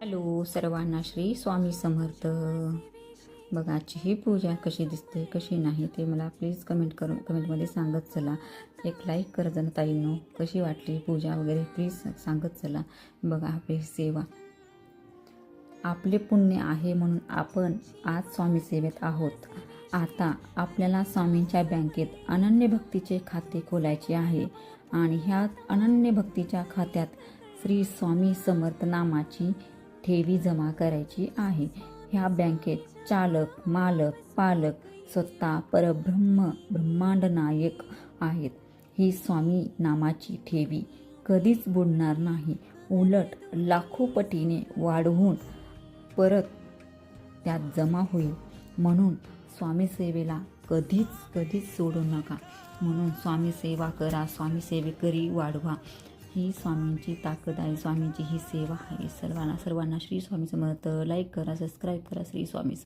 Hello सर्वांना, श्री स्वामी समर्थ. बघा आजची ही पूजा कशी दिसते कशी नाही ते मला प्लीज कमेंटमध्ये सांगत चला. एक लाईक कर जण ताईंनो, कशी वाटली पूजा वगैरे प्लीज सांगत चला. बघा आपली सेवा, आपले पुण्य आहे म्हणून आपण आज स्वामी सेवेत आहोत. आता आपल्याला स्वामींच्या बँकेत अनन्य भक्तीचे खाते खोलायचे आहे आणि ह्या अनन्य भक्तीच्या खात्यात श्री स्वामी समर्थ नामाची ठेवी जमा करायची आहे. ह्या बँकेत चालक, मालक, पालक स्वतः परब्रह्म ब्रह्मांड नायक आहेत. ही स्वामी नामाची ठेवी कधीच बुडणार नाही, उलट लाखो पटीने वाढवून परत त्यात जमा होईल. म्हणून स्वामी सेवेला कधीच सोडू नका. म्हणून स्वामी सेवा करा, स्वामी सेवेकरी वाढवा. ही स्वामींची ताकद आहे, स्वामींची ही सेवा आहे. सर्वांना श्री स्वामी समर्थ. लाईक करा, सबस्क्राईब करा. श्री स्वामी.